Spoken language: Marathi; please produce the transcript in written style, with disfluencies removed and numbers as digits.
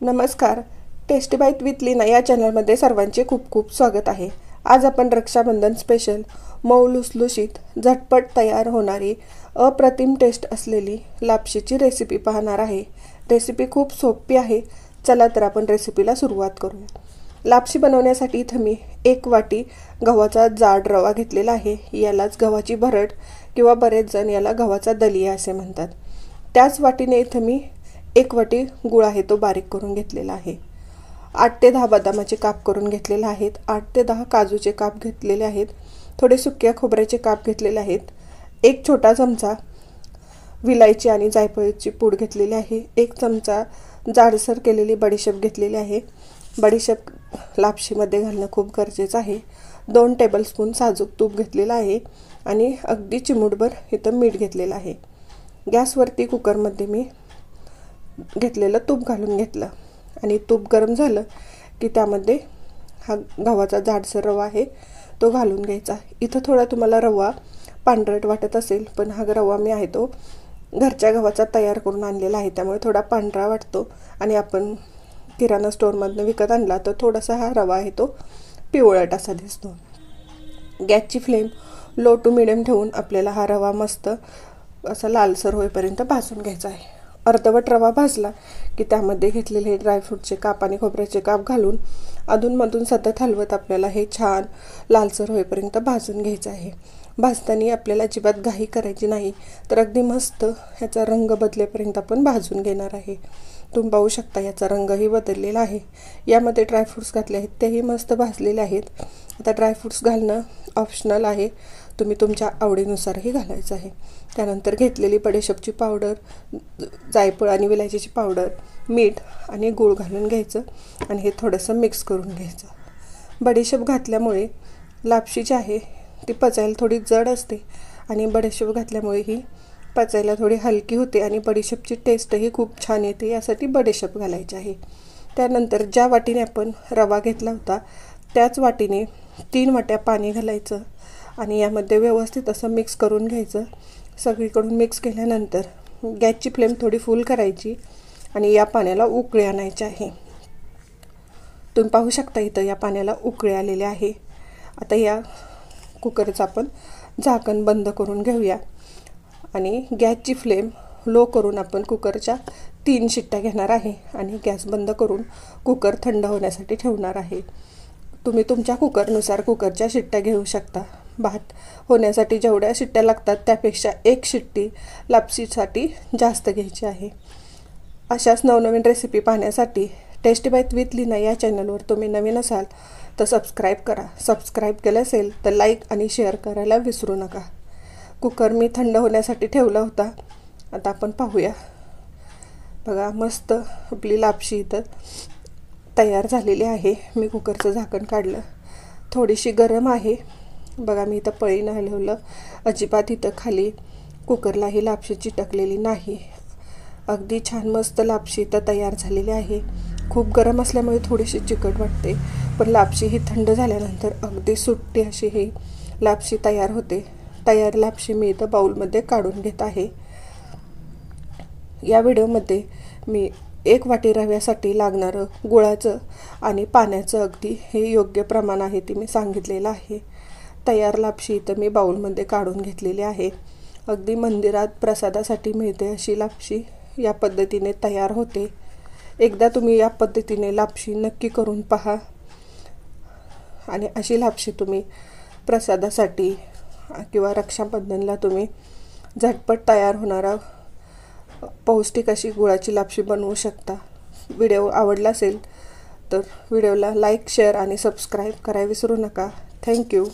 नमस्कार. टेस्टी बाईट विथ लीना या चॅनलमध्ये सर्वांचे खूप खूप स्वागत आहे. आज आपण रक्षाबंधन स्पेशल मऊ लुसलुशीत झटपट तयार होणारी अप्रतिम टेस्ट असलेली लापशीची रेसिपी पाहणार आहे. रेसिपी खूप सोपी आहे. चला तर आपण रेसिपीला सुरुवात करूया. लापशी बनवण्यासाठी इथं मी 1 वाटी गव्हाचा जाड रवा घेतलेला आहे. यालाच गव्हाची भरड किंवा बरेच जण याला गव्हाचा दलिया असे म्हणतात. त्याच वाटीने इथं मी 1 वाटी गुळ आहे तो बारीक करून घेतलेला आहे. 8 ते 10 बदामाचे काप करून घेतलेले आहेत. 8 ते 10 काजूचे काप घेतलेले आहेत. थोडे सुक्या खोबऱ्याचे काप घेतलेले आहेत. 1 छोटा चमचा विलायची आणि जायफळची पूड घेतलेली आहे. 1 चमचा जाडसर केलेली बडीशेप घेतलेली आहे. बडीशेप लापशीमध्ये घालणं खूप गरजेचं आहे. 2 टेबलस्पून साजूक तूप घेतलेलं आहे आणि अगदी चिमूटभर इथं मीठ घेतलेलं आहे. गॅसवरती कुकरमध्ये मी घेतलेलं तूप घालून घेतलं आणि तूप गरम झालं की त्यामध्ये हा गव्हाचा जाडसर रवा आहे तो घालून घ्यायचा. इथं थोडा तुम्हाला रवा पांढरट वाटत असेल, पण हा रवा मी आहे तो घरच्या गव्हाचा तयार करून आणलेला आहे, त्यामुळे थोडा पांढरा वाटतो. आणि आपण किराणा स्टोअरमधून विकत आणला तर थोडासा हा रवा आहे तो पिवळट असा दिसतो. गॅसची फ्लेम लो टू मिडियम ठेवून आपल्याला हा रवा मस्त असा लालसर होईपर्यंत भाजून घ्यायचा आहे. अर्धवट रवा भाजला की त्यामध्ये घेतलेले ड्रायफ्रूटचे काप आणि खोबऱ्याचे काप घालून अधूनमधून सतत हलवत आपल्याला हे छान लालसर होईपर्यंत भाजून घ्यायचं आहे. भाजताना आपल्याला अजिबात घाई करायची नाही, तर अगदी मस्त ह्याचा रंग बदलेपर्यंत आपण भाजून घेणार आहे. तुम्ही पाहू शकता याचा रंगही बदललेला आहे. यामध्ये ड्रायफ्रूट्स घातले आहेत तेही मस्त भाजलेले आहेत. आता ड्रायफ्रूट्स घालणं ऑप्शनल आहे, तुम्ही तुमच्या आवडीनुसारही घालायचं आहे. त्यानंतर घेतलेली बडीशेपची पावडर, जायफळ आणि विलायचीची पावडर, मीठ आणि गूळ घालून घ्यायचं आणि हे थोडंसं मिक्स करून घ्यायचं. बडीशेप घातल्यामुळे लापशी जी आहे ती पचायला थोडी जड असते आणि बडीशेप घातल्यामुळे ही पचायला थोडी हलकी होते आणि बडीशेपची टेस्टही खूप छान येते. यासाठी बडीशेप घालायची आहे. त्यानंतर ज्या वाटीने आपण रवा घेतला होता त्याच वाटीने 3 वाट्या पाणी घालायचं आणि यामध्ये व्यवस्थित असं मिक्स करून घ्यायचं. सगळीकडून मिक्स केल्यानंतर गॅसची फ्लेम थोडी फुल करायची आणि या पाण्याला उकळी आणायची आहे. तुम्ही पाहू शकता इथं या पाण्याला उकळी आलेली आहे. आता या कुकरचं आपण झाकण बंद करून घेऊया आणि गॅसची फ्लेम लो करून आपण कुकरच्या 3 शिट्ट्या घेणार आहे आणि गॅस बंद करून कुकर थंड होण्यासाठी ठेवणार आहे. तुम्ही तुमच्या कुकरनुसार कुकरच्या शिट्ट्या घेऊ शकता. भात होण्यासाठी जेवढ्या शिट्ट्या लागतात त्यापेक्षा 1 शिट्टी लापशीसाठी जास्त घ्यायची आहे. अशाच नवनवीन रेसिपी पाहण्यासाठी टेस्टी बाईट विथ लीना या चॅनलवर तुम्ही नवीन असाल तर सबस्क्राईब करा. सबस्क्राईब केलं असेल तर लाईक आणि शेअर करायला विसरू नका. कुकर मी थंड होण्यासाठी ठेवला होता. आता आपण पाहूया. बघा मस्त आपली लापशी इथं तयार झालेली आहे. मी कुकरचं झाकण काढलं. थोडीशी गरम आहे. बघा मी इथं पळीनं हलवलं, अजिबात इथं खाली कुकरला ही लापशी चिटकलेली नाही. अगदी छान मस्त लापशी इथं तयार झालेली आहे. खूप गरम असल्यामुळे थोडीशी चिकट वाटते, पण लापशी ही थंड झाल्यानंतर अगदी सुट्टी अशी ही लापशी तयार होते. तयार लापशी मी इथं बाउलमध्ये काढून घेत आहे. या व्हिडिओमध्ये मी 1 वाटी रव्यासाठी लागणारं गुळाचं आणि पाण्याचं अगदी हे योग्य प्रमाण आहे ते मी सांगितलेलं आहे. तयार लापशी इथं मी बाउलमध्ये काढून घेतलेली आहे. अगदी मंदिरात प्रसादासाठी मिळते अशी लापशी या पद्धतीने तयार होते. एकदा तुम्ही या पद्धतीने लापशी नक्की करून पहा आणि अशी लापशी तुम्ही प्रसादासाठी किंवा रक्षाबंधनला तुम्ही झटपट तयार होणारा पौष्टिक अशी गुळाची लापशी बनवू शकता. व्हिडिओ आवडला असेल तर व्हिडिओला लाईक, शेअर आणि सबस्क्राईब करायला विसरू नका. थँक्यू.